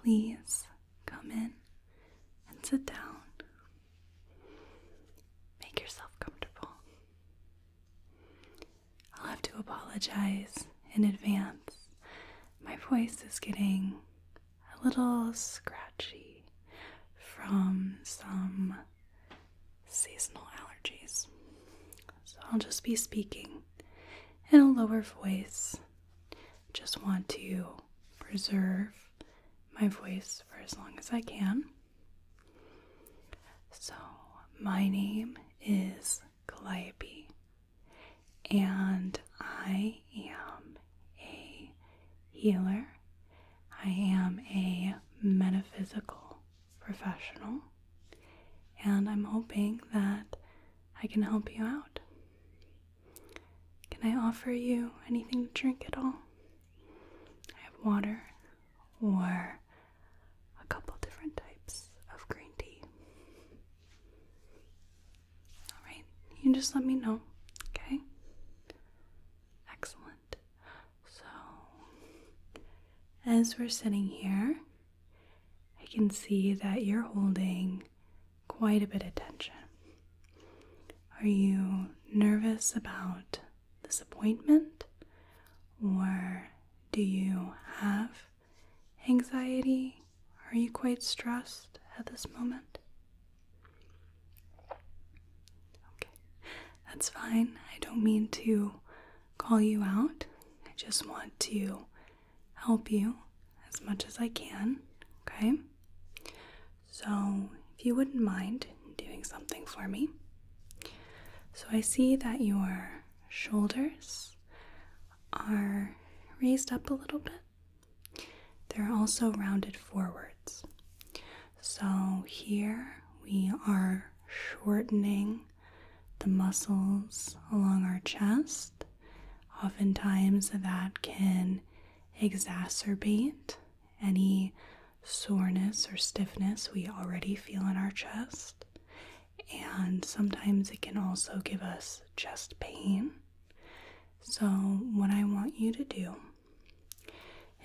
please come in and sit down. Make yourself comfortable. I'll have to apologize in advance. My voice is getting a little scratchy from some seasonal allergies. So I'll just be speaking in a lower voice. Just want to preserve my voice for as long as I can. So my name is Calliope, and I am a healer. I am a metaphysical professional, and I'm hoping that I can help you out. Can I offer you anything to drink at all? I have water or a couple different types of green tea. Alright, you can just let me know, okay? Excellent. So, as we're sitting here, I can see that you're holding quite a bit of tension. Are you nervous about this appointment, or do you have anxiety? Are you quite stressed at this moment? Okay, that's fine. I don't mean to call you out. I just want to help you as much as I can, okay? So, if you wouldn't mind doing something for me. So I see that your shoulders are raised up a little bit. They're also rounded forwards. So here we are shortening the muscles along our chest. Oftentimes that can exacerbate any soreness or stiffness we already feel in our chest. And sometimes it can also give us chest pain. So what I want you to do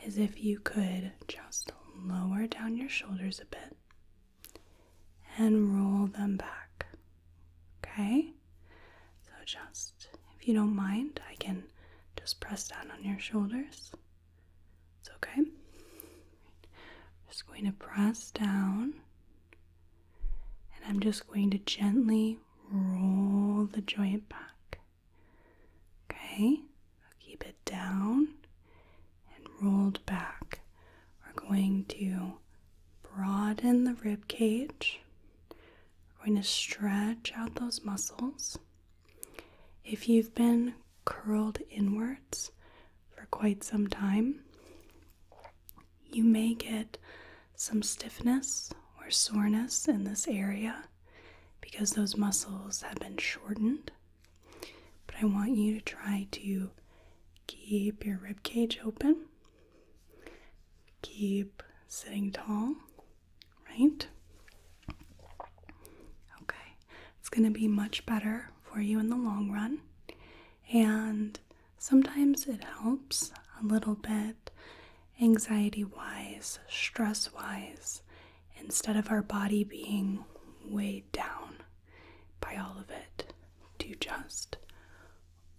is if you could just lower down your shoulders a bit and roll them back, okay? So just, if you don't mind, I can just press down on your shoulders. It's okay. Just going to press down, and I'm just going to gently roll the joint back. Okay, keep it down and rolled back. We're going to broaden the rib cage. We're going to stretch out those muscles. If you've been curled inwards for quite some time, you may get some stiffness or soreness in this area because those muscles have been shortened. But I want you to try to keep your rib cage open. Keep sitting tall, right? Okay, it's going to be much better for you in the long run. And sometimes it helps a little bit anxiety-wise, stress-wise, instead of our body being weighed down by all of it, to just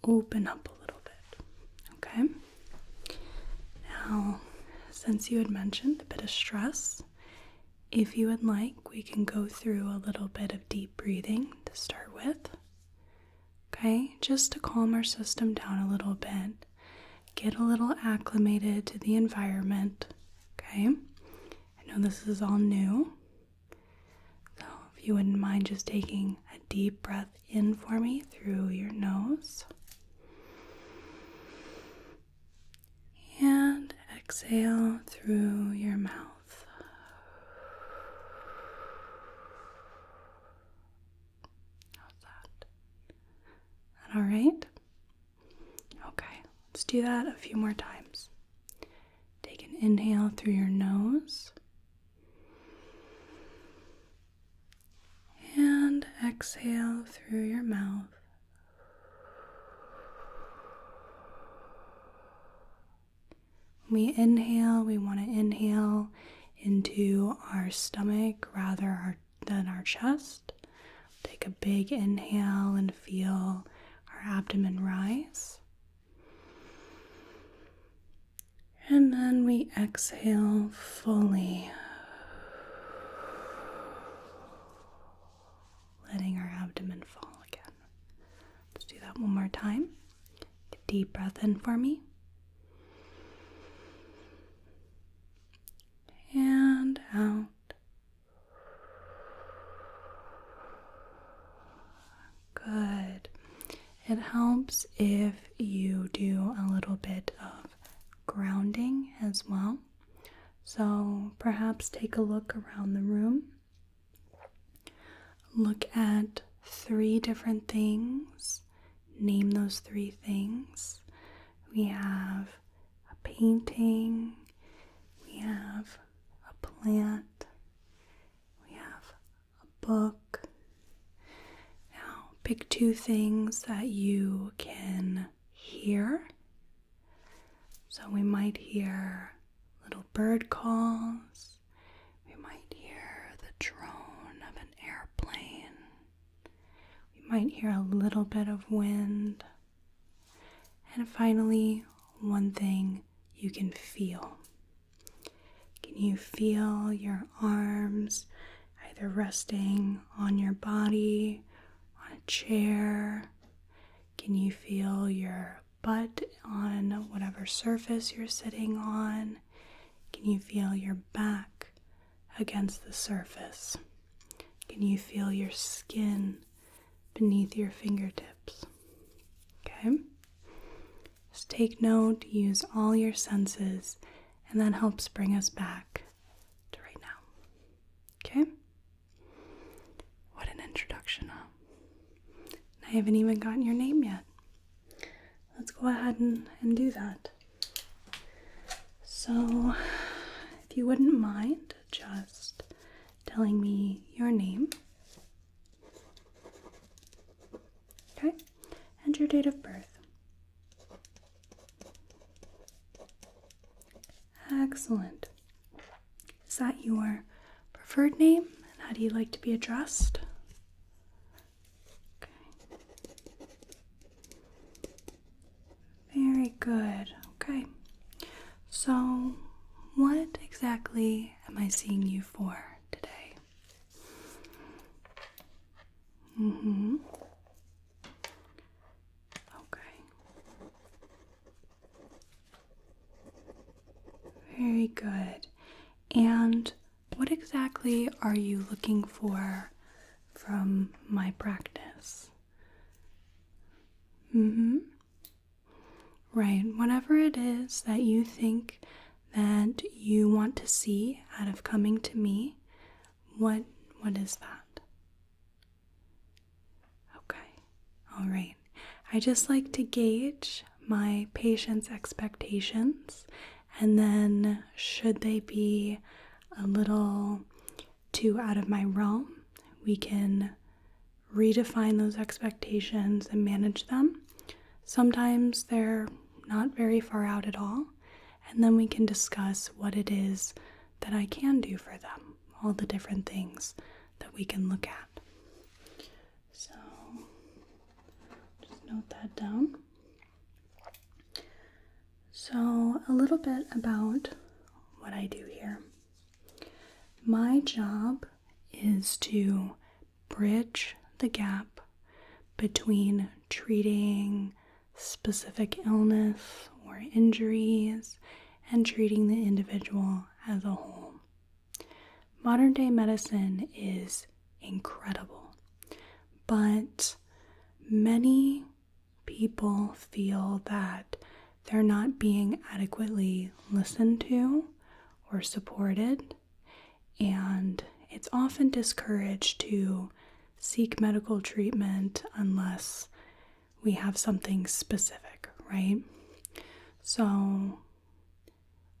open up a little bit, okay? Now, since you had mentioned a bit of stress, if you would like, we can go through a little bit of deep breathing to start with, okay? Just to calm our system down a little bit, get a little acclimated to the environment, okay? I know this is all new, so if you wouldn't mind just taking a deep breath in for me through your nose, and exhale through your mouth. How's that? Is that all right? Okay, let's do that a few more times. Take an inhale through your nose and exhale through your mouth. When we inhale, we want to inhale into our stomach rather than our chest. Take a big inhale and feel our abdomen rise. And then we exhale fully, letting our abdomen fall again. Let's do that one more time. Take a deep breath in for me. And out. Good. It helps if you do a little bit of grounding as well. So perhaps take a look around the room. Look at 3 different things. Name those 3 things. We have a painting. We have a plant. We have a book. Now pick 2 things that you can hear. So we might hear little bird calls. We might hear the drone of an airplane. We might hear a little bit of wind. And finally, one thing you can feel. Can you feel your arms either resting on your body, on a chair? Can you feel your butt on whatever surface you're sitting on? Can you feel your back against the surface? Can you feel your skin beneath your fingertips? Okay? Just take note, use all your senses, and that helps bring us back to right now. Okay? What an introduction, huh? I haven't even gotten your name yet. Let's go ahead and do that. So, if you wouldn't mind just telling me your name. Okay? And your date of birth. Excellent. Is that your preferred name? And how do you like to be addressed? Very good. Okay. So, what exactly am I seeing you for today? Okay. Very good. And what exactly are you looking for from my practice? Right, whatever it is that you think that you want to see out of coming to me, what is that? Okay, all right. I just like to gauge my patient's expectations, and then should they be a little too out of my realm, we can redefine those expectations and manage them. Sometimes they're not very far out at all, and then we can discuss what it is that I can do for them, all the different things that we can look at. So, just note that down. So, a little bit about what I do here. My job is to bridge the gap between treating specific illness or injuries and treating the individual as a whole. Modern day medicine is incredible, but many people feel that they're not being adequately listened to or supported, and it's often discouraged to seek medical treatment unless we have something specific, right? So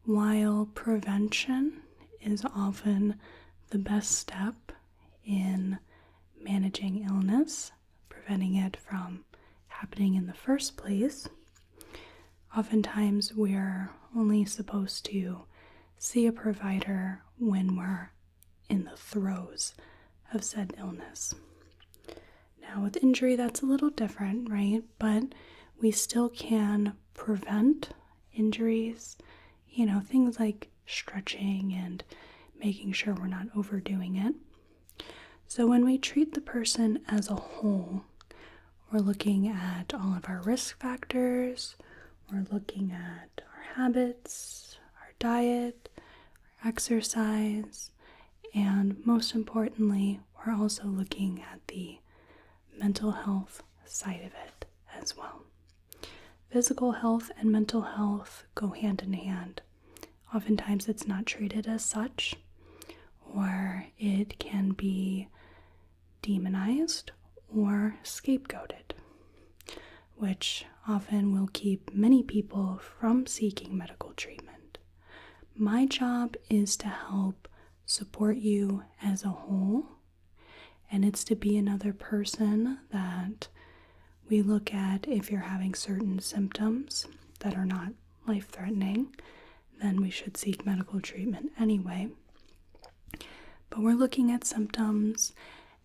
while prevention is often the best step in managing illness, preventing it from happening in the first place, oftentimes we're only supposed to see a provider when we're in the throes of said illness. Now with injury, that's a little different, right? But we still can prevent injuries, things like stretching and making sure we're not overdoing it. So when we treat the person as a whole, we're looking at all of our risk factors, we're looking at our habits, our diet, our exercise, and most importantly, we're also looking at the mental health side of it as well. Physical health and mental health go hand in hand. Oftentimes it's not treated as such, or it can be demonized or scapegoated, which often will keep many people from seeking medical treatment. My job is to help support you as a whole, and it's to be another person that we look at. If you're having certain symptoms that are not life-threatening, then we should seek medical treatment anyway. But we're looking at symptoms,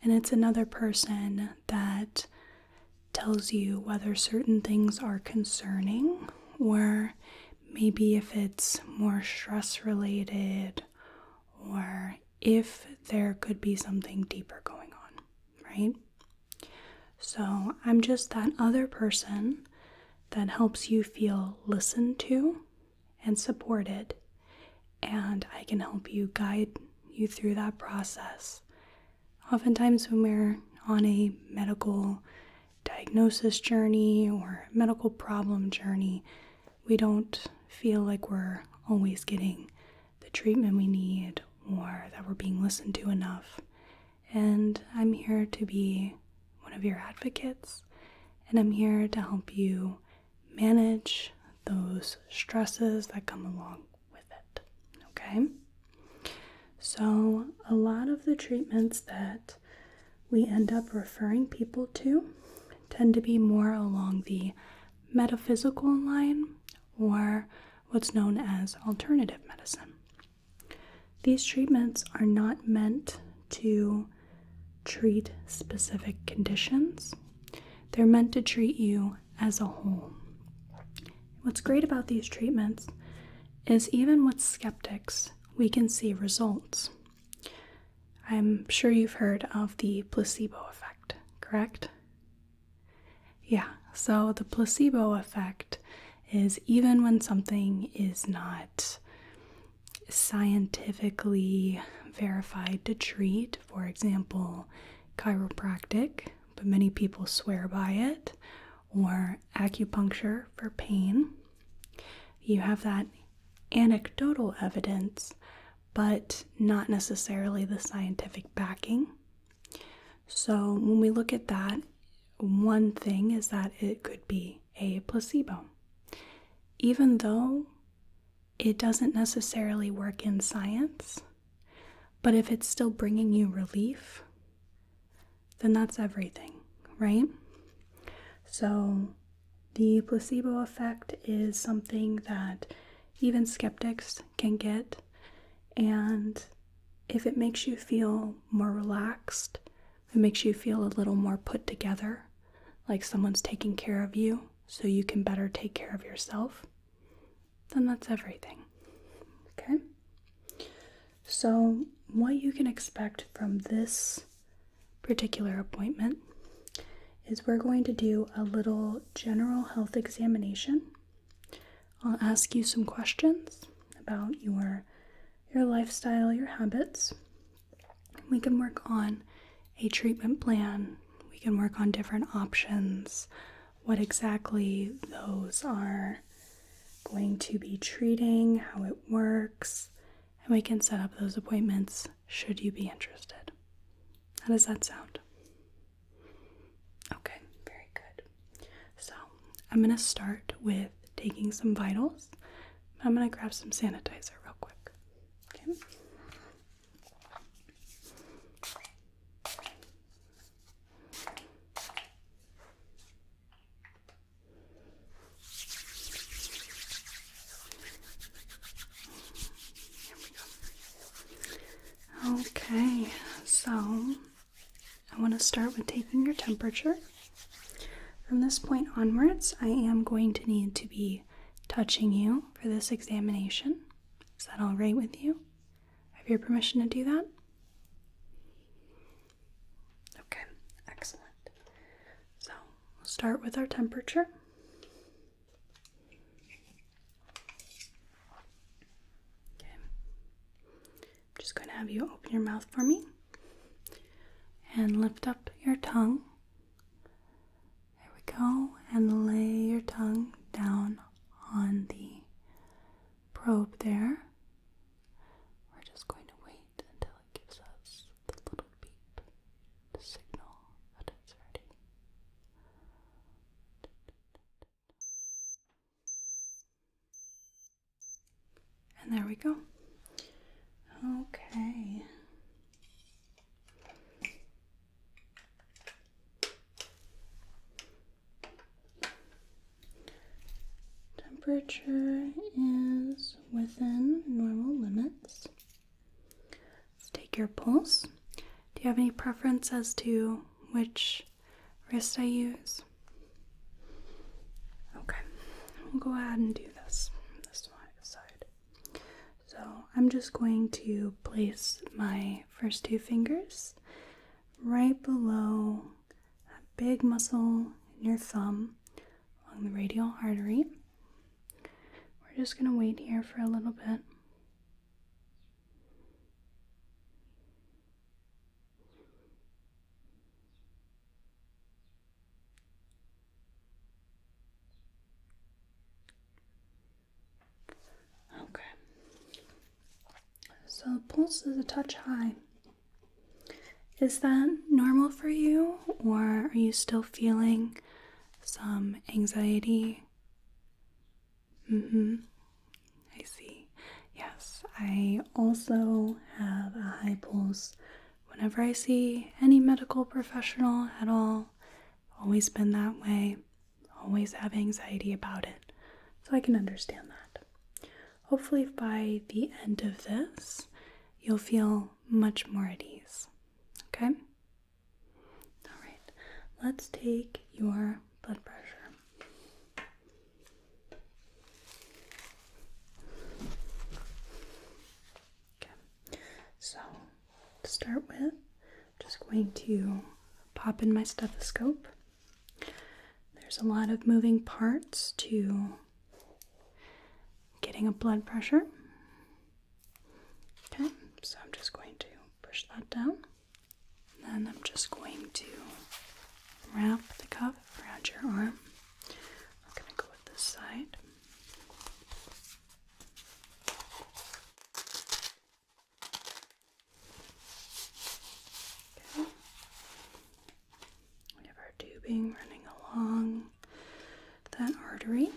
and it's another person that tells you whether certain things are concerning, or maybe if it's more stress-related, or if there could be something deeper going on, right? So I'm just that other person that helps you feel listened to and supported, and I can help you guide you through that process. Oftentimes when we're on a medical diagnosis journey or medical problem journey, we don't feel like we're always getting the treatment we need or that we're being listened to enough. And I'm here to be one of your advocates, and I'm here to help you manage those stresses that come along with it, okay? So a lot of the treatments that we end up referring people to tend to be more along the metaphysical line, or what's known as alternative medicine. These treatments are not meant to treat specific conditions. They're meant to treat you as a whole. What's great about these treatments is even with skeptics, we can see results. I'm sure you've heard of the placebo effect, correct? Yeah, so the placebo effect is even when something is not scientifically verified to treat, for example, chiropractic, but many people swear by it, or acupuncture for pain, you have that anecdotal evidence, but not necessarily the scientific backing. So when we look at that, one thing is that it could be a placebo. Even though it doesn't necessarily work in science, but if it's still bringing you relief, then that's everything, right? So the placebo effect is something that even skeptics can get, and if it makes you feel more relaxed, it makes you feel a little more put together, like someone's taking care of you so you can better take care of yourself, then that's everything, okay? So what you can expect from this particular appointment is we're going to do a little general health examination. I'll ask you some questions about your lifestyle, your habits. We can work on a treatment plan. We can work on different options, what exactly those are going to be treating, how it works, and we can set up those appointments should you be interested. How does that sound? Okay, very good. So I'm going to start with taking some vitals. I'm going to grab some sanitizer real quick. Okay. Here I want to start with taking your temperature. From this point onwards, I am going to need to be touching you for this examination. Is that all right with you? I have your permission to do that? Okay, excellent. So, we'll start with our temperature. Okay. I'm just going to have you open your mouth for me and lift up your tongue. There we go. And lay your tongue down on the probe there. We're just going to wait until it gives us the little beep to signal that it's ready. And there we go. Okay. Temperature is within normal limits. Let's take your pulse. Do you have any preference as to which wrist I use? Okay, we'll go ahead and do this side. So I'm just going to place my first two fingers right below that big muscle in your thumb along the radial artery. We're just going to wait here for a little bit. Okay. So the pulse is a touch high. Is that normal for you, or are you still feeling some anxiety? I see. Yes, I also have a high pulse whenever I see any medical professional at all. Always been that way. Always have anxiety about it. So I can understand that. Hopefully by the end of this, you'll feel much more at ease. Okay? All right. Let's take your blood pressure. So, to start with, I'm just going to pop in my stethoscope. There's a lot of moving parts to getting a blood pressure. Okay, so I'm just going to push that down. And then I'm just going to wrap the cuff around your arm. I'm going to go with this side. Tubing running along that artery.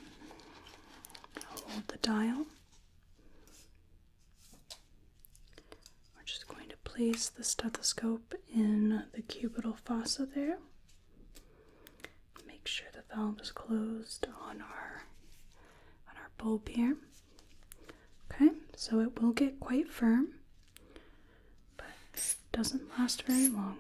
I'll hold the dial. We're just going to place the stethoscope in the cubital fossa there. Make sure the valve is closed on our bulb here. Okay, so it will get quite firm, but it doesn't last very long.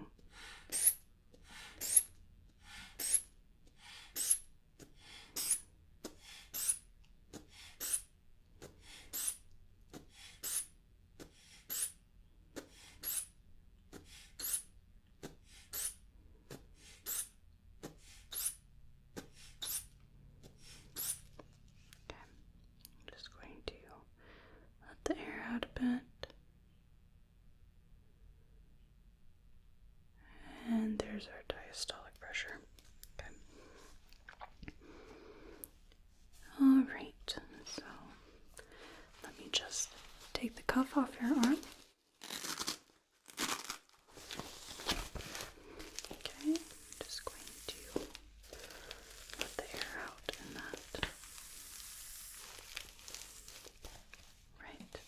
The air out a bit. And there's our diastolic pressure. Okay. Alright, so let me just take the cuff off your arm. Okay, I'm just going to let the air out in that. Right.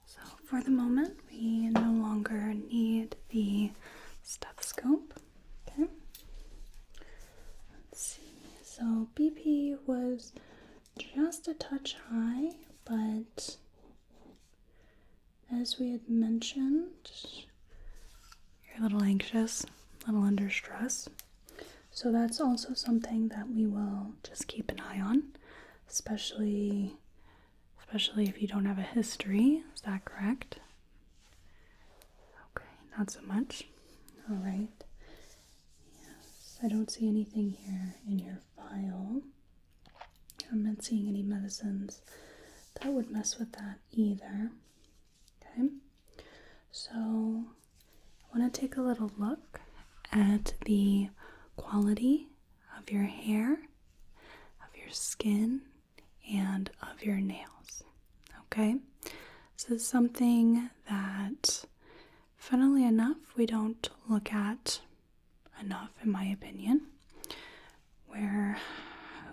So for the moment, we no longer need the stethoscope. Okay. Let's see. So BP sensitivity was just a touch high, but as we had mentioned, you're a little anxious, a little under stress. So that's also something that we will just keep an eye on, especially if you don't have a history. Is that correct? Okay, not so much. All right. Yes, I don't see anything here in your file. I'm not seeing any medicines that would mess with that either. Okay, so I want to take a little look at the quality of your hair, of your skin, and of your nails. Okay, so this is something that, funnily enough, we don't look at enough, in my opinion, where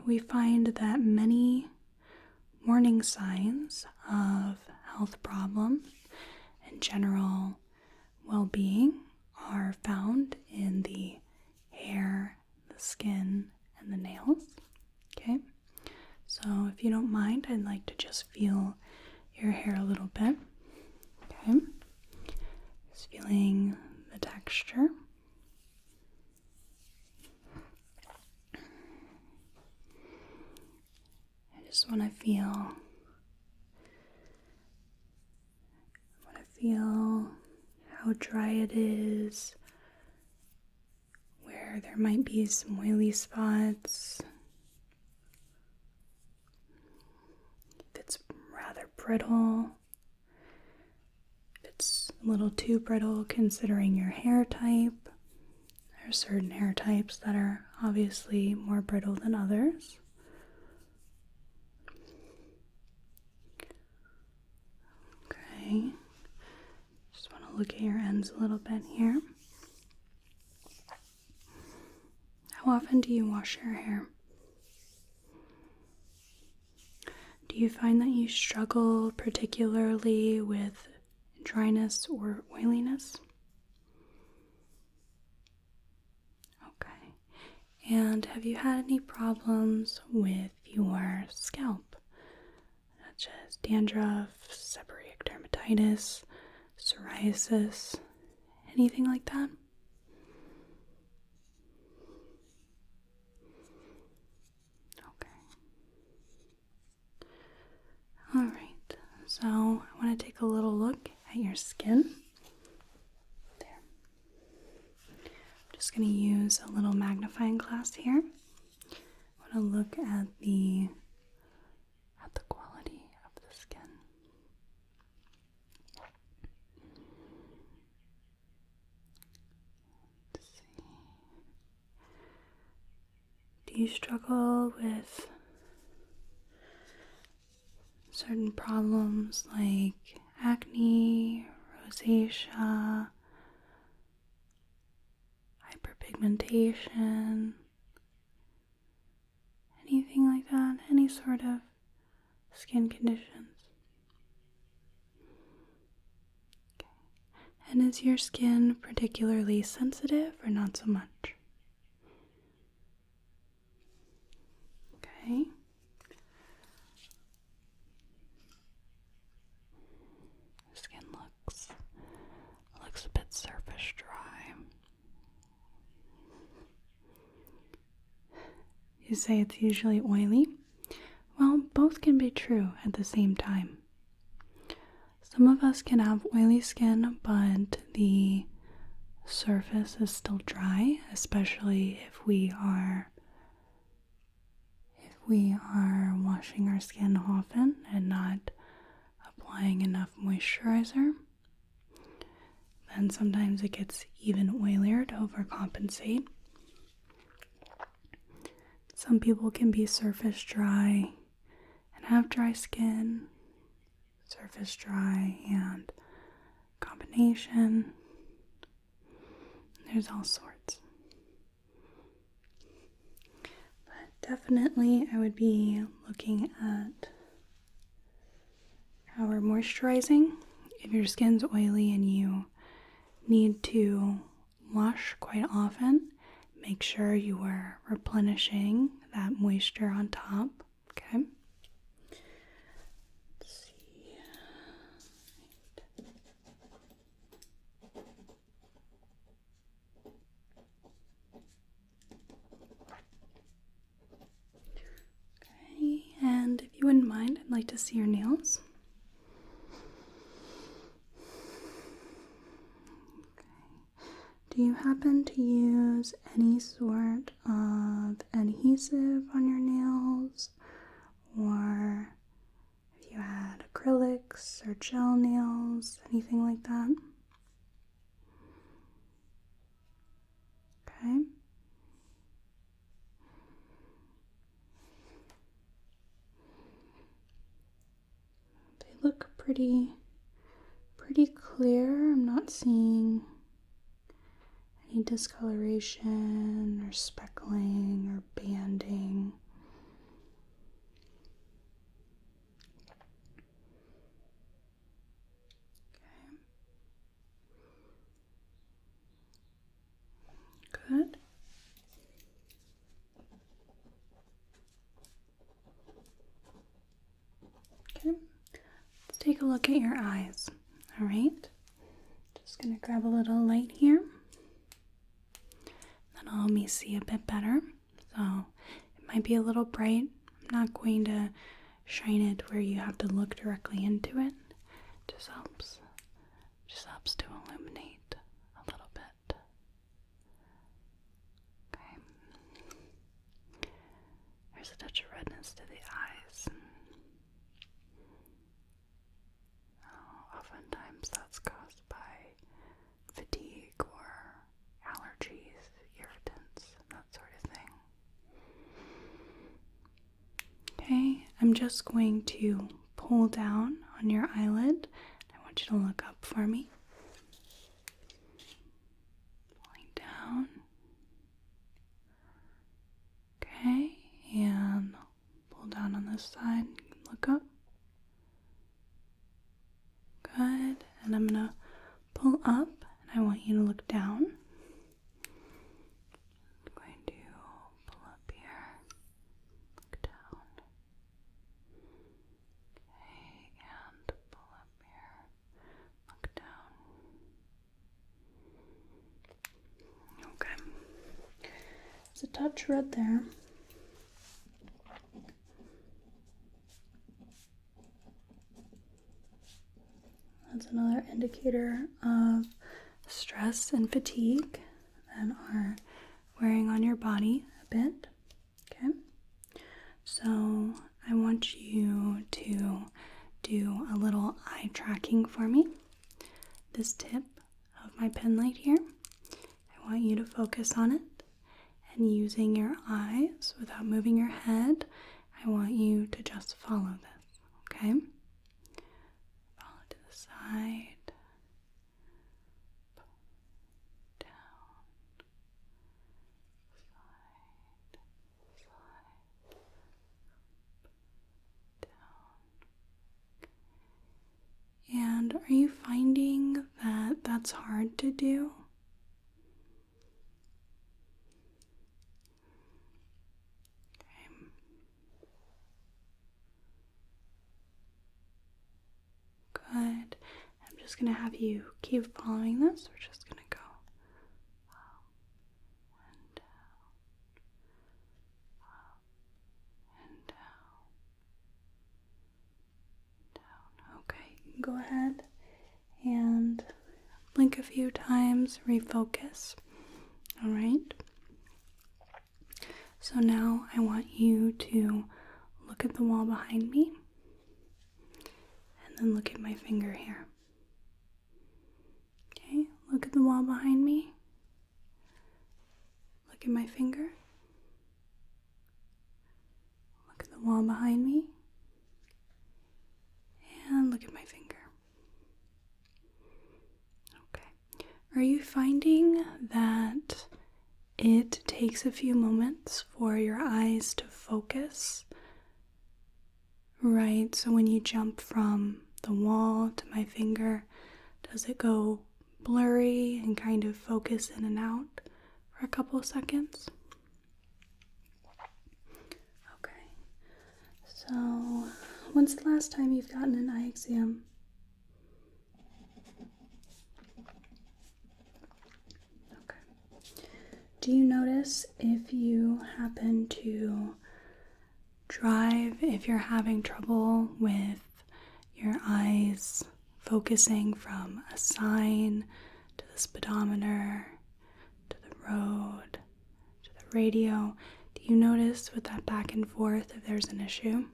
we find that many warning signs of health problems and general well-being are found in the hair, the skin, and the nails. Okay, so if you don't mind, I'd like to just feel your hair a little bit. Okay, just feeling the texture. I just want to feel how dry it is, where there might be some oily spots, if it's rather brittle, if it's a little too brittle considering your hair type. There are certain hair types that are obviously more brittle than others. Okay, just want to look at your ends a little bit here. How often do you wash your hair? Do you find that you struggle particularly with dryness or oiliness? Okay. And have you had any problems with your scalp, such as dandruff, seborrheic dermatitis, psoriasis, anything like that? Alright, so I want to take a little look at your skin. There. I'm just going to use a little magnifying glass here. I want to look at the quality of the skin. Let's see. Do you struggle with certain problems like acne, rosacea, hyperpigmentation, anything like that? Any sort of skin conditions? Okay. And is your skin particularly sensitive or not so much? Okay. Skin looks a bit surface dry. You say it's usually oily? Well, both can be true at the same time. Some of us can have oily skin, but the surface is still dry, especially if we are washing our skin often and not applying enough moisturizer. Then sometimes it gets even oilier to overcompensate. Some people can be surface dry and have dry skin, surface dry and combination. There's all sorts. But definitely I would be looking at how we're moisturizing. If your skin's oily and you need to wash quite often, make sure you are replenishing that moisture on top. Okay. Let's see. Okay, and if you wouldn't mind, I'd like to see your nails. Do you happen to use any sort of adhesive on your nails, or if you had acrylics or gel nails, anything like that? Okay. They look pretty clear. I'm not seeing any discoloration or speckling or banding. Okay. Good. Okay. Let's take a look at your eyes. All right. Just gonna grab a little light here. That'll help me see a bit better. So it might be a little bright. I'm not going to shine it where you have to look directly into it. Just helps to illuminate a little bit. Okay. There's a touch of redness to the eyes. Oftentimes that's caused by fatigue or allergies, irritants, that sort of thing. Okay, I'm just going to pull down on your eyelid. I want you to look up for me. Pulling down. Okay, and pull down on this side. Look up. Good, and I'm gonna pull up, and I want you to look down. I'm going to pull up here, look down. Okay, and pull up here, look down. Okay, there's a touch red there. That's another indicator of stress and fatigue that are wearing on your body a bit. Okay, so I want you to do a little eye tracking for me. This tip of my Penlight here, I want you to focus on it, and using your eyes without moving your head, I want you to just follow this. Okay. Side, down, side, down. And are you finding that that's hard to do? Good. I'm just going to have you keep following this. We're just going to go up and down, up and down, down. Okay, you can go ahead and blink a few times, refocus. All right. So now I want you to look at the wall behind me. And look at my finger here. Okay, look at the wall behind me. Look at my finger. Look at the wall behind me. And look at my finger. Okay. Are you finding that it takes a few moments for your eyes to focus? Right, so when you jump from the wall to my finger, does it go blurry and kind of focus in and out for a couple of seconds? So, when's the last time you've gotten an eye exam? Okay. Do you notice if you happen to drive, if you're having trouble with your eyes focusing from a sign to the speedometer, to the road, to the radio? Do you notice with that back and forth if there's an issue?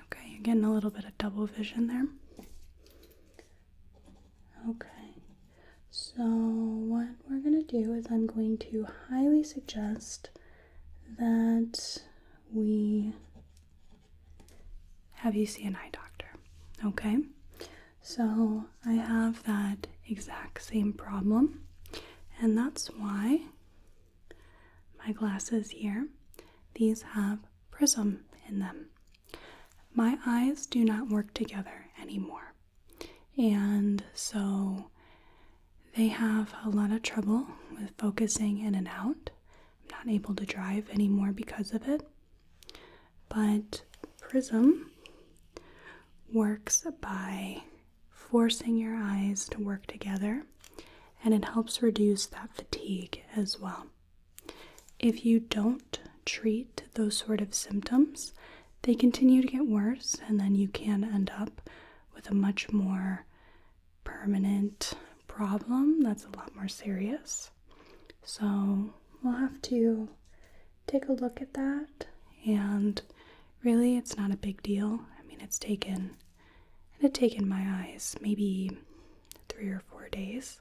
Okay, you're getting a little bit of double vision there. Okay, so what we're going to do is I'm going to highly suggest that we have you see an eye doctor, okay? So I have that exact same problem, and that's why my glasses here, these have prism in them. My eyes do not work together anymore, and so they have a lot of trouble with focusing in and out. I'm not able to drive anymore because of it, but prism works by forcing your eyes to work together, and it helps reduce that fatigue as well. If you don't treat those sort of symptoms, they continue to get worse, and then you can end up with a much more permanent problem that's a lot more serious. So we'll have to take a look at that, and really it's not a big deal. I mean, it had taken my eyes maybe 3 or 4 days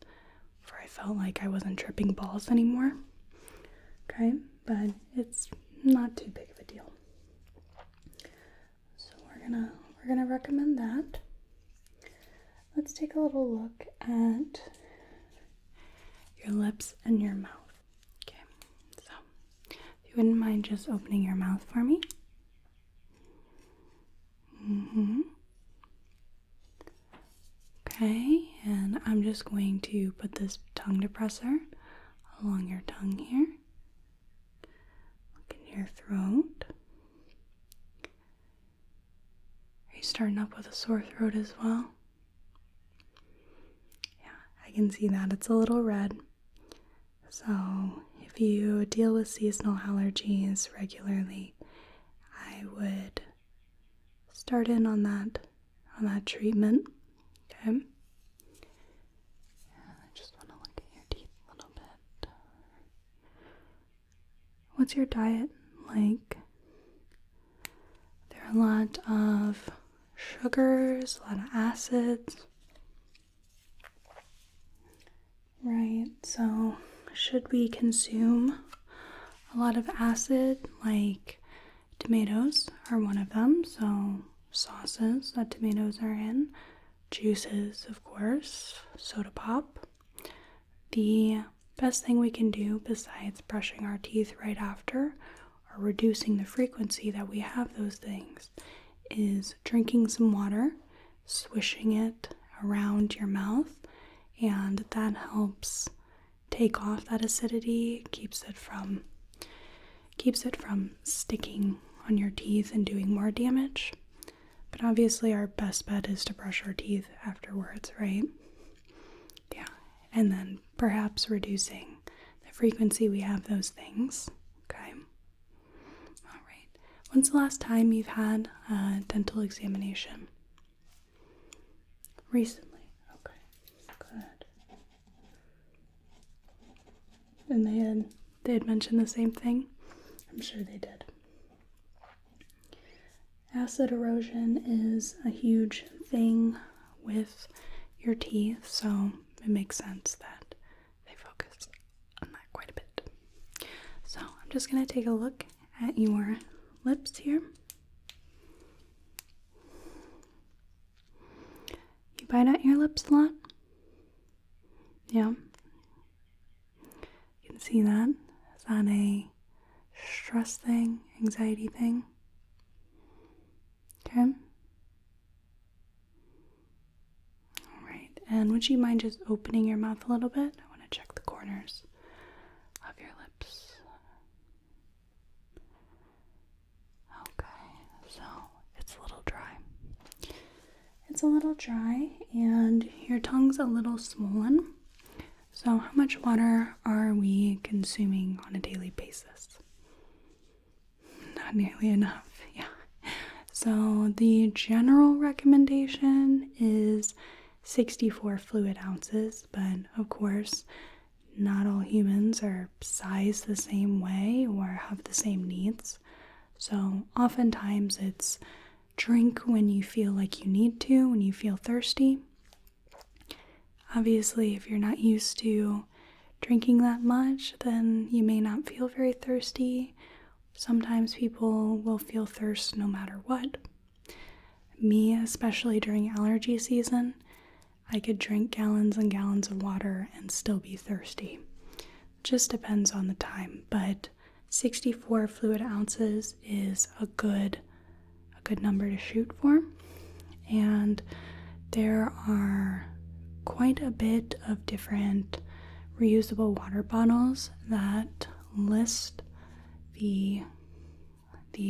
before I felt like I wasn't tripping balls anymore. Okay, but it's not too big of a deal. So we're gonna recommend that. Let's take a little look at your lips and your mouth. Okay, so if you wouldn't mind just opening your mouth for me. Okay, and I'm just going to put this tongue depressor along your tongue here. Look in your throat. Are you starting up with a sore throat as well? Yeah, I can see that. It's a little red. So if you deal with seasonal allergies regularly, I would start in on that treatment. Okay. I just want to look at your teeth a little bit. What's your diet like? There are a lot of sugars, a lot of acids. Right, so should we consume a lot of acid, like tomatoes are one of them, so sauces that tomatoes are in, juices, of course, soda pop. The best thing we can do besides brushing our teeth right after or reducing the frequency that we have those things is drinking some water, swishing it around your mouth, and that helps take off that acidity, keeps it from sticking on your teeth and doing more damage. But obviously our best bet is to brush our teeth afterwards, right? Yeah, and then perhaps reducing the frequency we have those things, okay? All right. When's the last time you've had a dental examination? Recently? Okay, good. And they had mentioned the same thing? I'm sure they did. Acid erosion is a huge thing with your teeth, so it makes sense that they focus on that quite a bit. So I'm just going to take a look at your lips here. You bite at your lips a lot? Yeah. You can see that. Is that a stress thing, anxiety thing? Okay. Alright, and would you mind just opening your mouth a little bit? I want to check the corners of your lips. it's a little dry and your tongue's a little swollen. So how much water are we consuming on a daily basis? Not nearly enough, yeah. So the general recommendation is 64 fluid ounces, but of course, not all humans are sized the same way or have the same needs. So oftentimes it's drink when you feel like you need to, when you feel thirsty. Obviously, if you're not used to drinking that much, then you may not feel very thirsty. Sometimes people will feel thirst no matter what. Me, especially during allergy season, I could drink gallons and gallons of water and still be thirsty. Just depends on the time, but 64 fluid ounces is a good number to shoot for. And there are quite a bit of different reusable water bottles that list the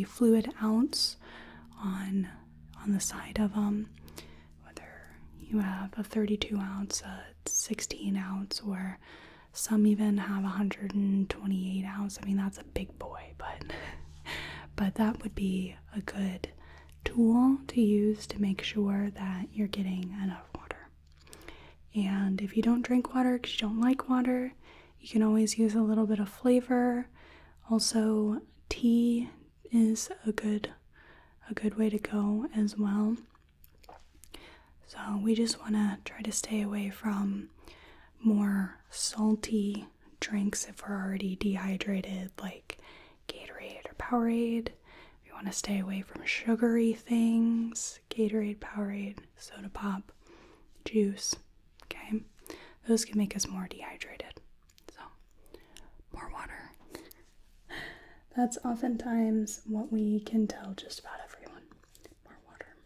fluid ounce on the side of them, whether you have a 32 ounce, a 16 ounce, or some even have 128 ounce. I mean, that's a big boy, but that would be a good tool to use to make sure that you're getting enough water. And if you don't drink water because you don't like water, you can always use a little bit of flavor. Also, tea is a good way to go as well. So we just want to try to stay away from more salty drinks if we're already dehydrated, like Gatorade or Powerade. We want to stay away from sugary things, Gatorade, Powerade, soda pop, juice, okay? Those can make us more dehydrated. So, more water. That's oftentimes what we can tell just about everyone. More water.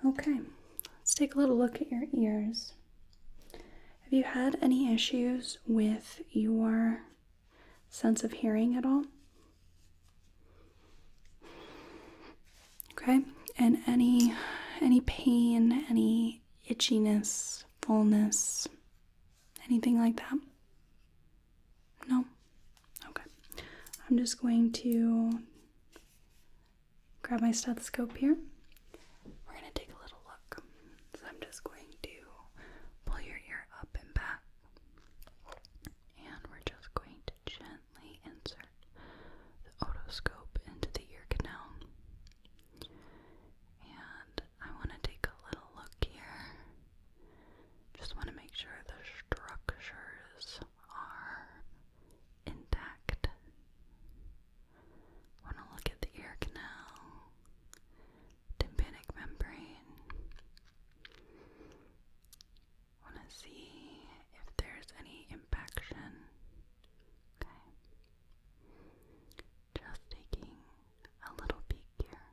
Okay, let's take a little look at your ears. Have you had any issues with your sense of hearing at all? Okay, and any pain, any itchiness, fullness, anything like that? No? Okay. I'm just going to grab my stethoscope here. We're going to take a little look. So I'm just going to pull your ear up and back. And we're just going to gently insert the otoscope into the ear canal. And I want to take a little look here. Just want to make sure the structures are intact. Want to look at the ear canal, tympanic membrane. Want to see if there's any impaction. Okay. Just taking a little peek here.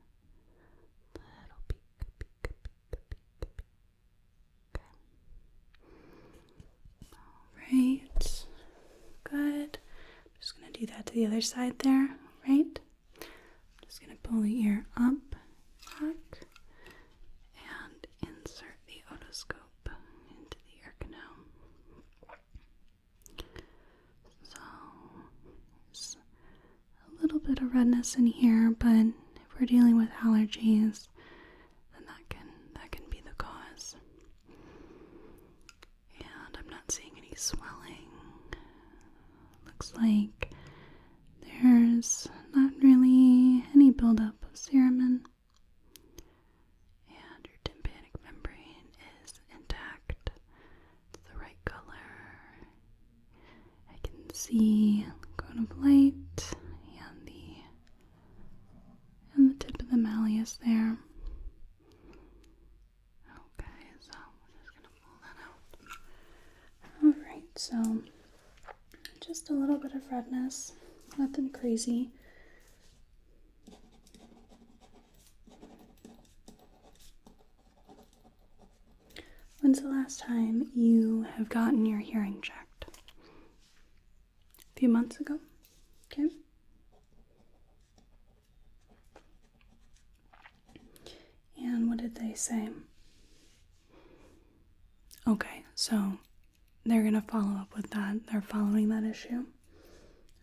Little peek. Okay. Alright. Good. Just going to do that to the other side there, right? Just going to pull the ear up, back, and insert the otoscope into the ear canal. So, there's a little bit of redness in here, but if we're dealing with allergies, then that can be the cause. And I'm not seeing any swelling. Looks like there's not really any buildup of cerumen. And your tympanic membrane is intact. It's the right color. I can see a cone of light and the tip of the malleus there. Okay, so I'm just gonna pull that out. Alright, so just a little bit of redness, nothing crazy. When's the last time you have gotten your hearing checked? A few months ago? Okay. And what did they say? Okay, so they're going to follow up with that. They're following that issue.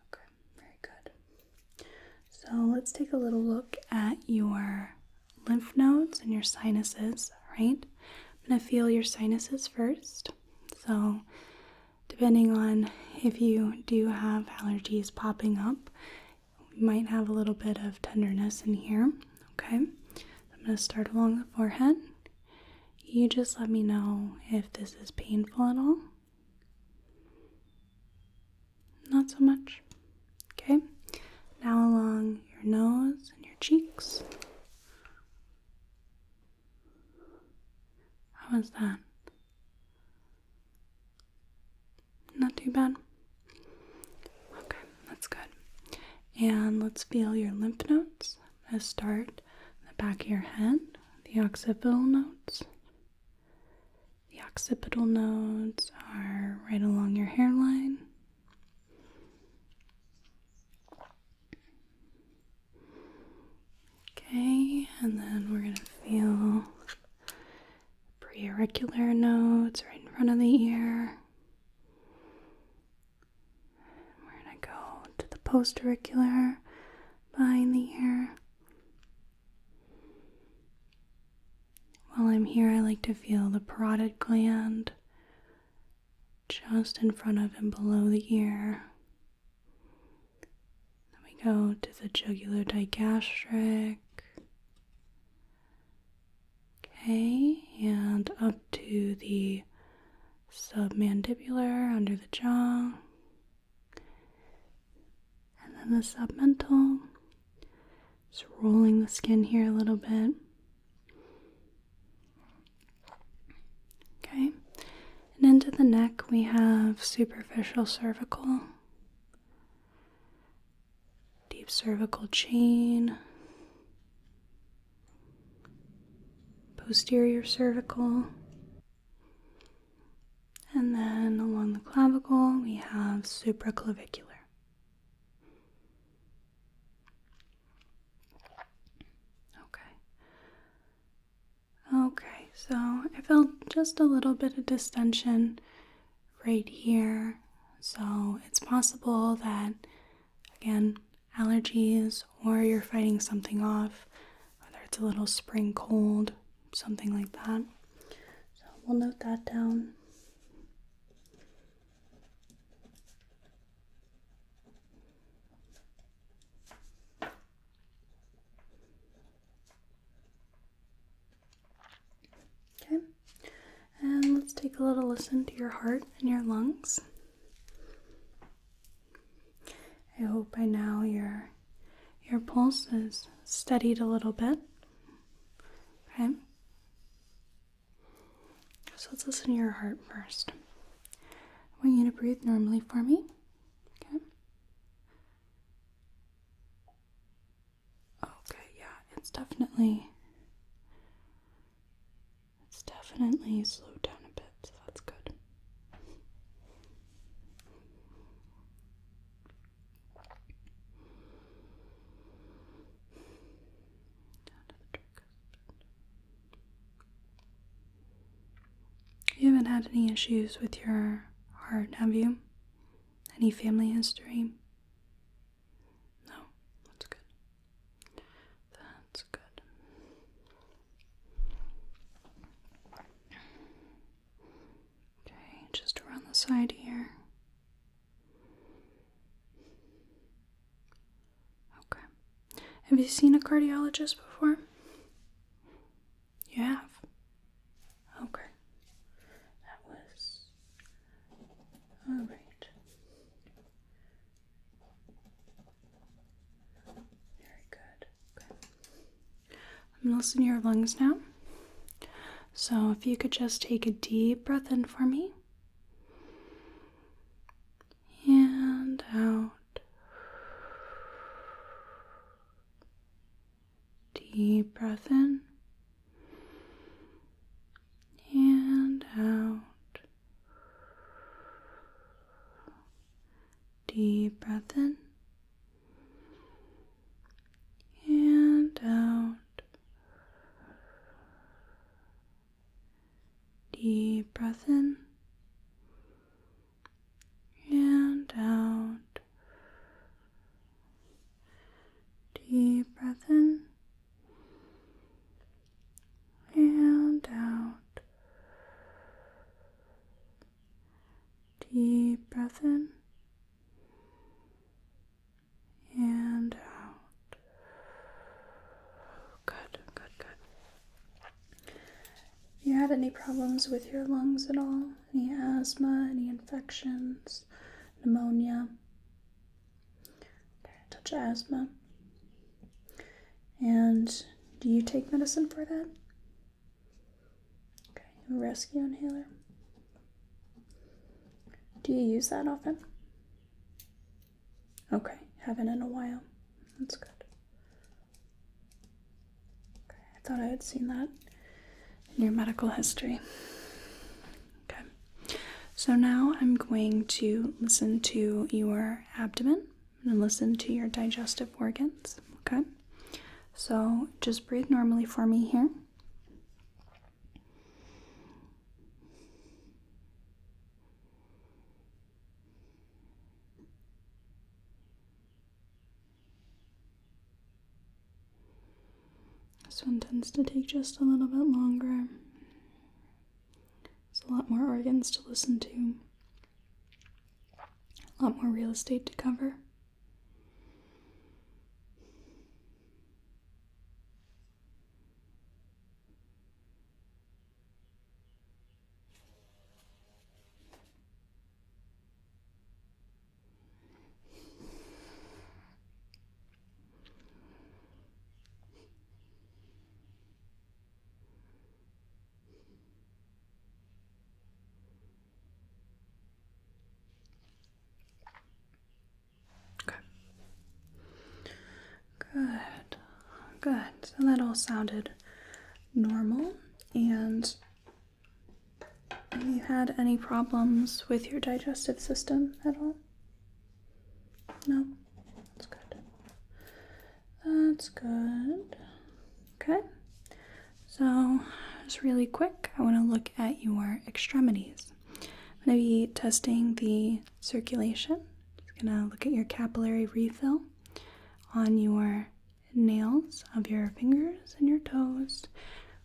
Okay, very good. So let's take a little look at your lymph nodes and your sinuses, right? I'm going to feel your sinuses first. So depending on if you do have allergies popping up, you might have a little bit of tenderness in here, okay? I'm going to start along the forehead. You just let me know if this is painful at all. Not so much. Okay. Now along your nose and your cheeks. How was that? Not too bad? Okay, that's good. And let's feel your lymph nodes. Let's start in the back of your head, the occipital nodes. The occipital nodes are right along your hairline. Okay, and then we're going to feel preauricular nodes right in front of the ear. We're going to go to the postauricular behind the ear. While I'm here, I like to feel the parotid gland just in front of and below the ear. Then we go to the jugular digastric. Okay, and up to the submandibular under the jaw. And then the submental. Just rolling the skin here a little bit. Okay, and into the neck we have superficial cervical, deep cervical chain, posterior cervical, and then along the clavicle we have supraclavicular. Okay, so I felt just a little bit of distension right here, so it's possible that, again, allergies or you're fighting something off, whether it's a little spring cold, something like that. So we'll note that down. Okay, and let's take a little listen to your heart and your lungs. I hope by now your pulse is steadied a little bit. Okay, so let's listen to your heart first. I want you to breathe normally for me. Okay. Okay, yeah, it's definitely slowed down a bit, so that's good. You haven't had any issues with your heart, have you? Any family history? No, that's good. That's good. Okay, just around the side here. Okay. Have you seen a cardiologist before? You have? Okay. That was... Alright. Very good. Okay. I'm going to listen to your lungs now. So if you could just take a deep breath in for me. And out. Deep breath in. And out. Deep breath in. And out. breath in and out. Good, good, good. Have you had any problems with your lungs at all? Any asthma, any infections, pneumonia? Okay, touch asthma. And do you take medicine for that? Okay, a rescue inhaler. Do you use that often? Okay, haven't in a while. That's good. Okay, I thought I had seen that in your medical history. Okay, so now I'm going to listen to your abdomen and listen to your digestive organs. Okay, so just breathe normally for me here. This one tends to take just a little bit longer. There's a lot more organs to listen to, a lot more real estate to cover. Good, good. So that all sounded normal. And have you had any problems with your digestive system at all? No? That's good. That's good. Okay. So, just really quick, I want to look at your extremities. I'm going to be testing the circulation. Just going to look at your capillary refill on your nails of your fingers and your toes.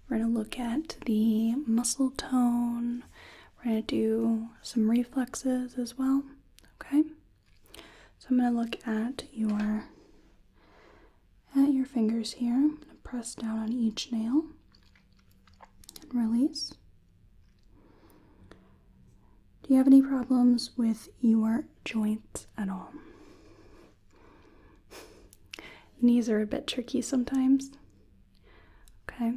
We're going to look at the muscle tone. We're going to do some reflexes as well. Okay? So I'm going to look at your fingers here. I'm going to press down on each nail and release. Do you have any problems with your joints at all? Knees are a bit tricky sometimes. Okay.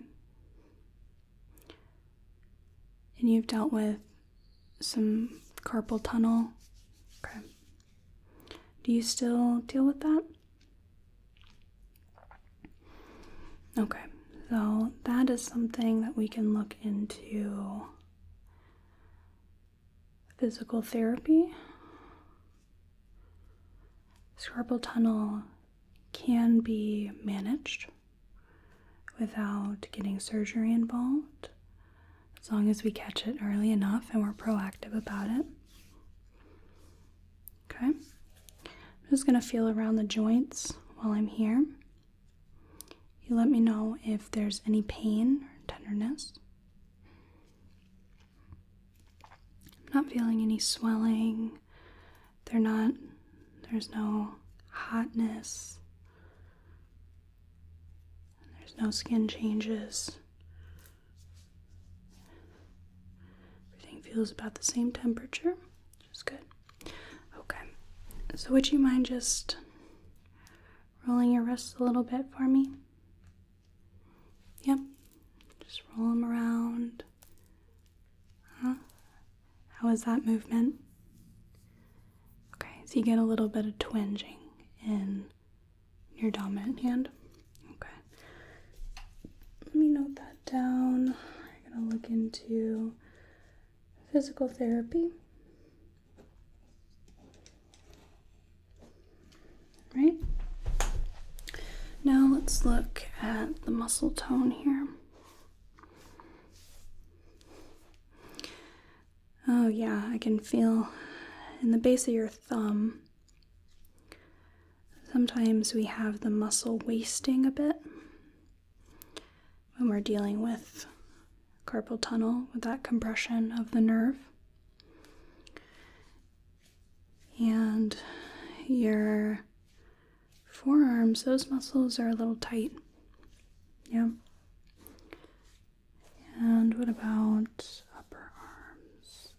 And you've dealt with some carpal tunnel. Okay. Do you still deal with that? Okay. So that is something that we can look into physical therapy. Carpal tunnel can be managed without getting surgery involved, as long as we catch it early enough and we're proactive about it. Okay, I'm just going to feel around the joints while I'm here. You let me know if there's any pain or tenderness. I'm not feeling any swelling. There's no hotness. There's no skin changes. Everything feels about the same temperature, which is good. Okay, so would you mind just rolling your wrists a little bit for me? Yep, just roll them around. How is that movement? Okay, so you get a little bit of twinging in your dominant hand. Okay. Let me note that down. I'm going to look into physical therapy. Right? Now let's look at the muscle tone here. Oh yeah, I can feel in the base of your thumb. Sometimes we have the muscle wasting a bit when we're dealing with carpal tunnel, with that compression of the nerve. And your forearms, those muscles are a little tight. Yeah. And what about upper arms?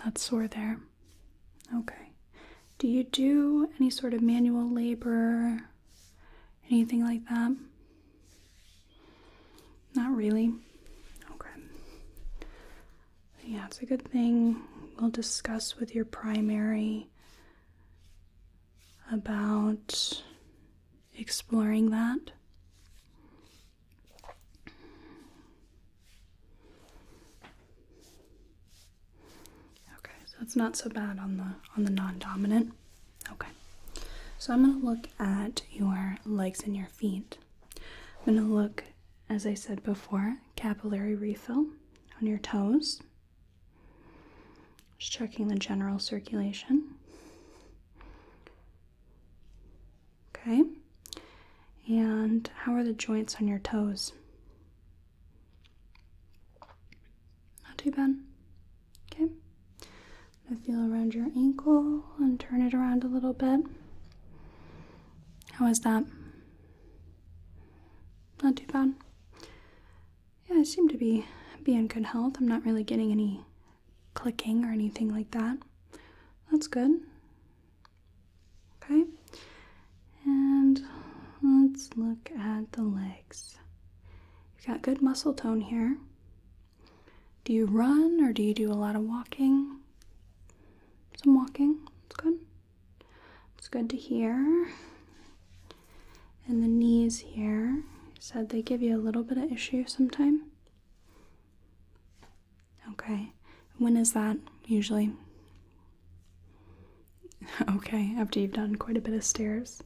That's sore there. Okay. Do you do any sort of manual labor? Anything like that? Not really. Okay. Yeah, it's a good thing we'll discuss with your primary about exploring that. Okay, so it's not so bad on the non-dominant. Okay. So I'm going to look at your legs and your feet. I'm going to look, as I said before, capillary refill on your toes. Just checking the general circulation. Okay. And how are the joints on your toes? Not too bad. Okay. I feel around your ankle and turn it around a little bit. How is that? Not too bad. Yeah, I seem to be in good health. I'm not really getting any clicking or anything like that. That's good. Okay. And let's look at the legs. You've got good muscle tone here. Do you run or do you do a lot of walking? Some walking. That's good. It's good to hear. And the knees here, you said they give you a little bit of issue sometime? Okay. When is that usually? Okay, after you've done quite a bit of stairs.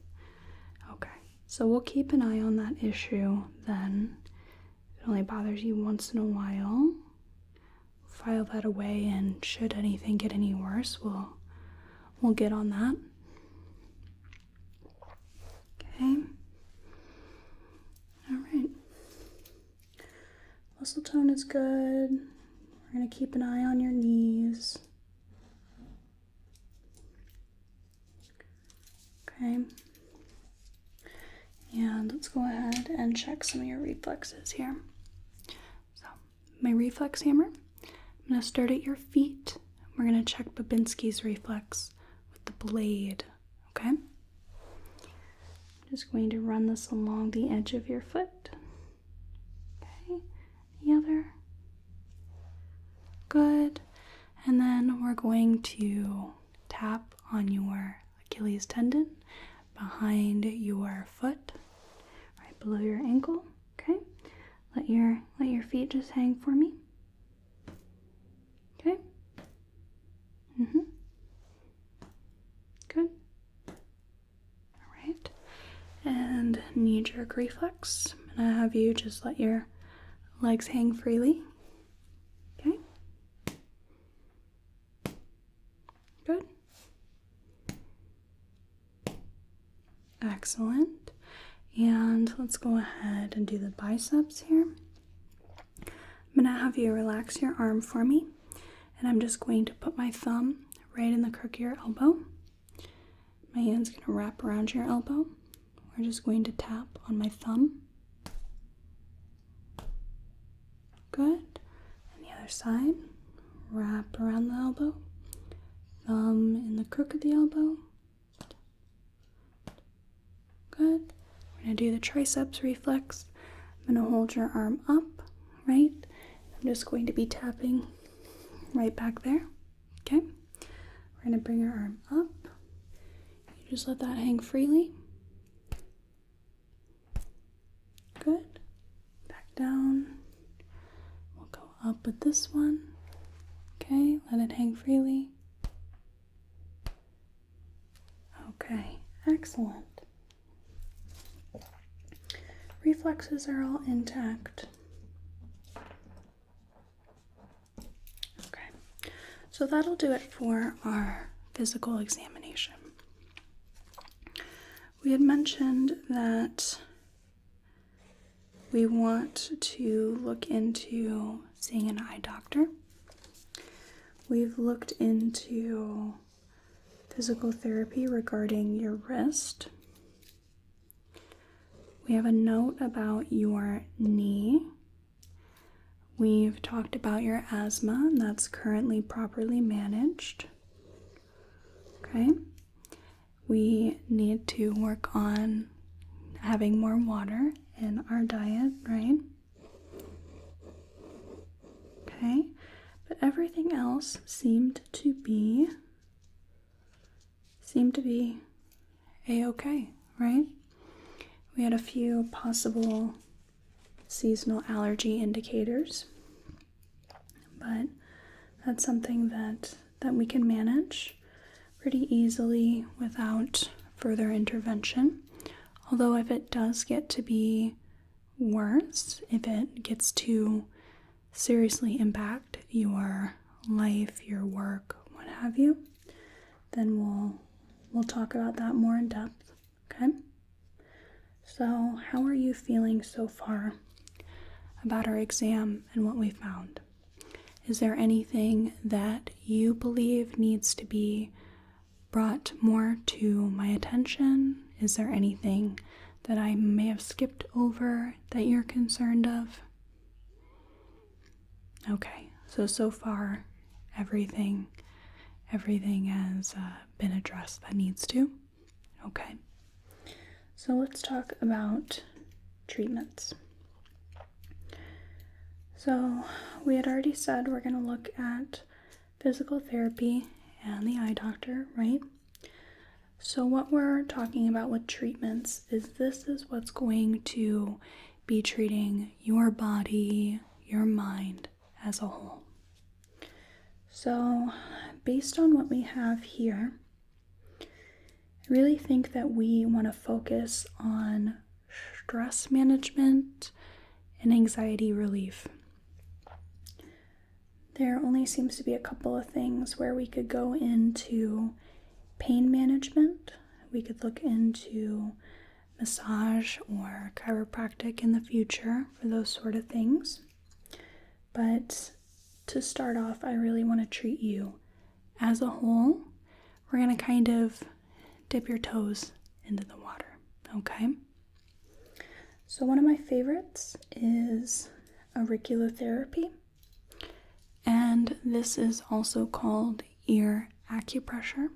Okay, so we'll keep an eye on that issue then. If it only bothers you once in a while, file that away, and should anything get any worse, we'll get on that. Okay. Alright. Muscle tone is good. We're going to keep an eye on your knees. Okay. And let's go ahead and check some of your reflexes here. So, my reflex hammer, I'm going to start at your feet. We're going to check Babinski's reflex with the blade. Okay? I'm just going to run this along the edge of your foot. Okay. The other. Good. And then we're going to tap on your Achilles tendon behind your foot, right below your ankle. Okay. Let your feet just hang for me. Okay. Good. All right. And knee-jerk reflex. I'm gonna have you just let your legs hang freely. Okay. Good. Excellent. And let's go ahead and do the biceps here. I'm going to have you relax your arm for me. And I'm just going to put my thumb right in the crook of your elbow. My hand's going to wrap around your elbow. We're just going to tap on my thumb. Good. And the other side. Wrap around the elbow. Thumb in the crook of the elbow. Good. We're going to do the triceps reflex. I'm going to hold your arm up, right? I'm just going to be tapping right back there. Okay? We're going to bring our arm up. You just let that hang freely. Good. Back down. We'll go up with this one. Okay, let it hang freely. Okay, excellent. Reflexes are all intact. Okay, so that'll do it for our physical examination. We had mentioned that we want to look into seeing an eye doctor. We've looked into physical therapy regarding your wrist. We have a note about your knee. We've talked about your asthma, and that's currently properly managed. Okay. We need to work on having more water in our diet, right? Okay. But everything else seemed to be a-okay, right? We had a few possible seasonal allergy indicators, but that's something that we can manage pretty easily without further intervention. Although if it does get to be worse, if it gets to seriously impact your life, your work, what have you, then we'll talk about that more in depth, okay? So, how are you feeling so far about our exam and what we found? Is there anything that you believe needs to be brought more to my attention? Is there anything that I may have skipped over that you're concerned of? Okay, so far everything has been addressed that needs to. Okay, so let's talk about treatments. So we had already said we're going to look at physical therapy and the eye doctor, right? So what we're talking about with treatments is this is what's going to be treating your body, your mind as a whole. So based on what we have here, I really think that we want to focus on stress management and anxiety relief. There only seems to be a couple of things where we could go into pain management. We could look into massage or chiropractic in the future for those sort of things. But to start off, I really want to treat you as a whole. We're going to kind of dip your toes into the water, okay? So one of my favorites is auriculotherapy, and this is also called ear acupressure.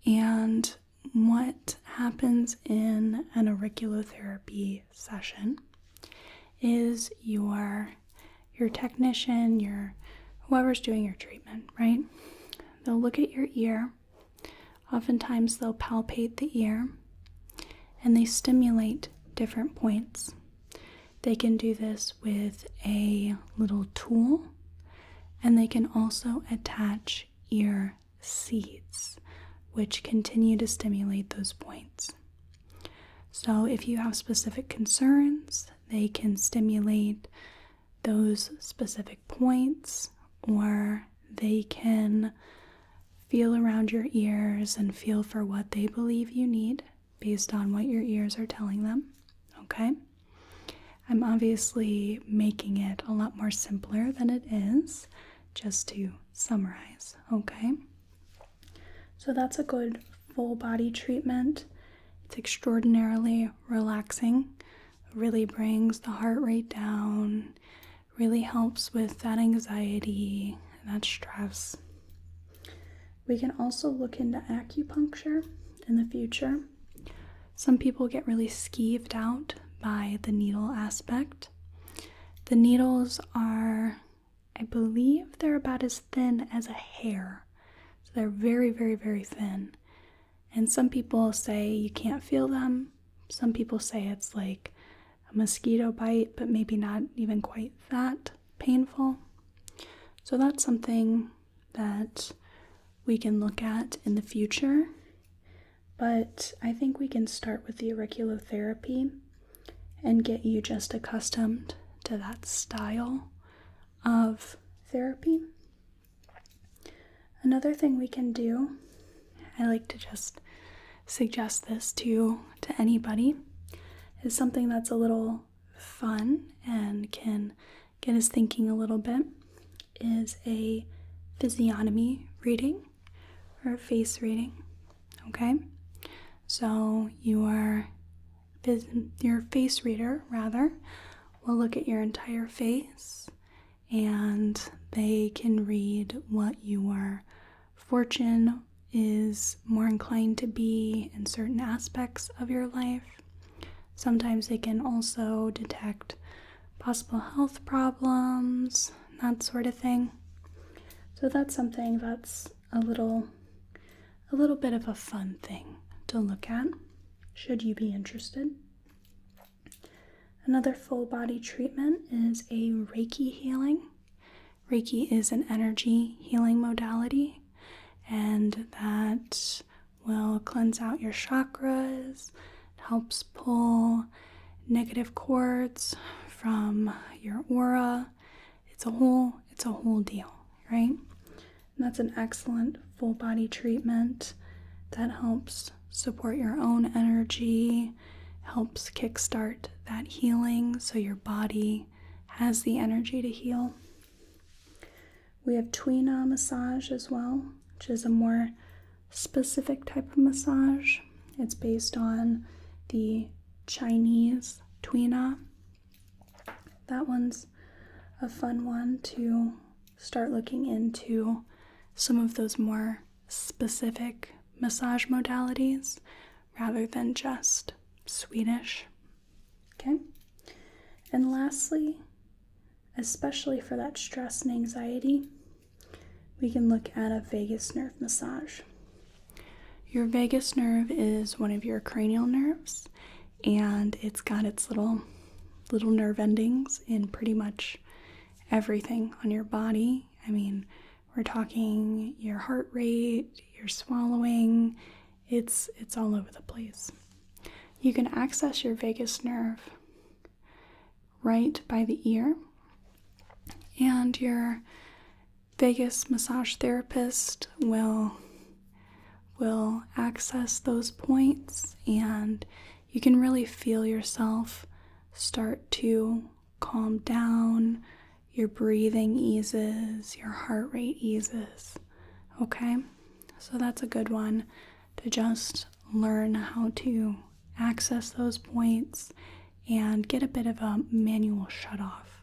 And what happens in an auriculotherapy session is your technician, whoever's doing your treatment, right? They'll look at your ear. Oftentimes they'll palpate the ear and they stimulate different points. They can do this with a little tool, and they can also attach ear seeds, which continue to stimulate those points. So if you have specific concerns, they can stimulate those specific points, or they can feel around your ears and feel for what they believe you need based on what your ears are telling them, okay? I'm obviously making it a lot more simpler than it is, just to summarize, okay? So that's a good full body treatment. It's extraordinarily relaxing, really brings the heart rate down, really helps with that anxiety and that stress. We can also look into acupuncture in the future. Some people get really skeeved out by the needle aspect. The needles are, I believe they're about as thin as a hair. So they're very, very, very thin. And some people say you can't feel them. Some people say it's like a mosquito bite, but maybe not even quite that painful. So that's something that we can look at in the future. But I think we can start with the auriculotherapy and get you just accustomed to that style of therapy. Another thing we can do, I like to just suggest this to anybody, is something that's a little fun and can get us thinking a little bit, is a physiognomy reading, for a face reading, okay? So your face reader, rather, will look at your entire face, and they can read what your fortune is more inclined to be in certain aspects of your life. Sometimes they can also detect possible health problems, that sort of thing. So that's something that's a little bit of a fun thing to look at, should you be interested. Another full body treatment is a Reiki healing. Reiki is an energy healing modality, and that will cleanse out your chakras. It helps pull negative cords from your aura. It's a whole deal, right? And that's an excellent full body treatment that helps support your own energy, helps kickstart that healing so your body has the energy to heal. We have Tuina massage as well, which is a more specific type of massage. It's based on the Chinese Tuina. That one's a fun one to start looking into some of those more specific massage modalities rather than just Swedish. Okay? And lastly, especially for that stress and anxiety, we can look at a vagus nerve massage. Your vagus nerve is one of your cranial nerves, and it's got its little nerve endings in pretty much everything on your body. I mean, we're talking your heart rate, your swallowing, it's all over the place. You can access your vagus nerve right by the ear, and your vagus massage therapist will access those points, and you can really feel yourself start to calm down. Your breathing eases, your heart rate eases, okay? So that's a good one to just learn how to access those points and get a bit of a manual shut-off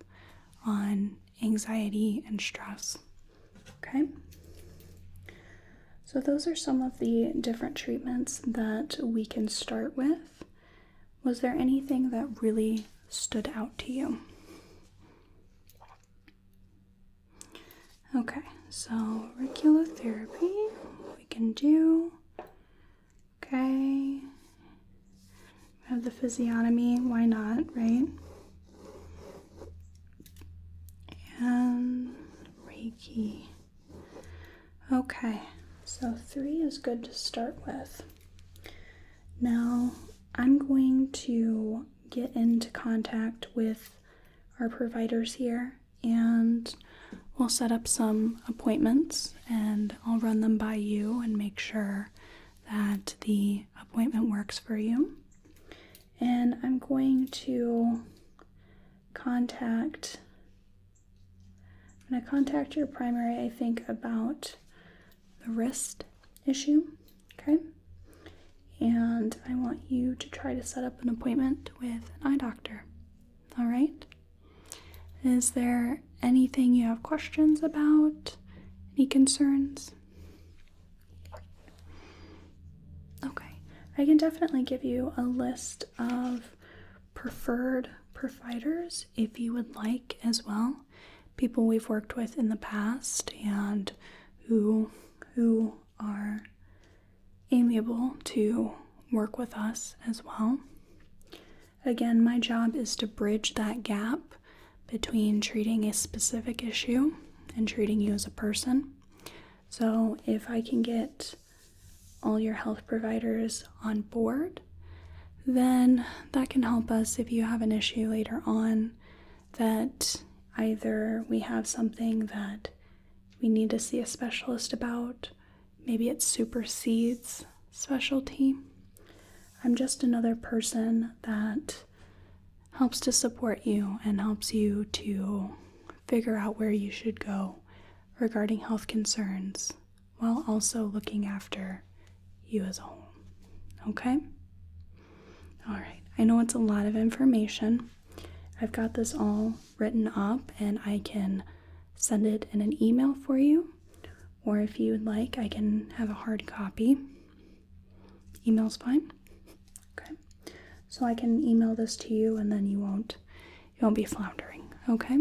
on anxiety and stress, okay? So those are some of the different treatments that we can start with. Was there anything that really stood out to you? Okay, so auriculotherapy we can do. Okay. We have the physiognomy, why not, right? And Reiki. Okay, so 3 is good to start with. Now, I'm going to get into contact with our providers here, and we'll set up some appointments, and I'll run them by you and make sure that the appointment works for you. And I'm going to contact your primary, I think, about the wrist issue, okay? And I want you to try to set up an appointment with an eye doctor, all right? Is there anything you have questions about? Any concerns? Okay, I can definitely give you a list of preferred providers if you would like as well. People we've worked with in the past and who are amiable to work with us as well. Again, my job is to bridge that gap between treating a specific issue and treating you as a person. So if I can get all your health providers on board, then that can help us if you have an issue later on that either we have something that we need to see a specialist about, maybe it supersedes specialty. I'm just another person that helps to support you and helps you to figure out where you should go regarding health concerns while also looking after you as a whole. Okay? All right. I know it's a lot of information. I've got this all written up and I can send it in an email for you. Or if you would like, I can have a hard copy. Email's fine. Okay. So I can email this to you and then you won't be floundering. Okay?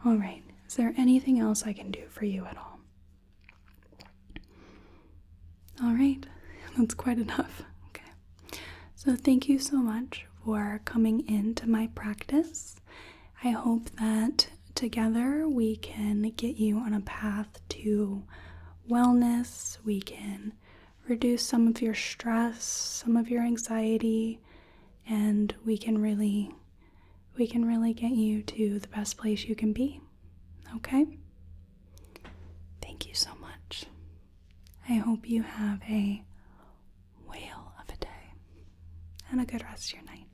All right. Is there anything else I can do for you at all? All right. That's quite enough. Okay. So thank you so much for coming into my practice. I hope that together we can get you on a path to wellness. We can reduce some of your stress, some of your anxiety, and we can really get you to the best place you can be. Okay? Thank you so much. I hope you have a whale of a day and a good rest of your night.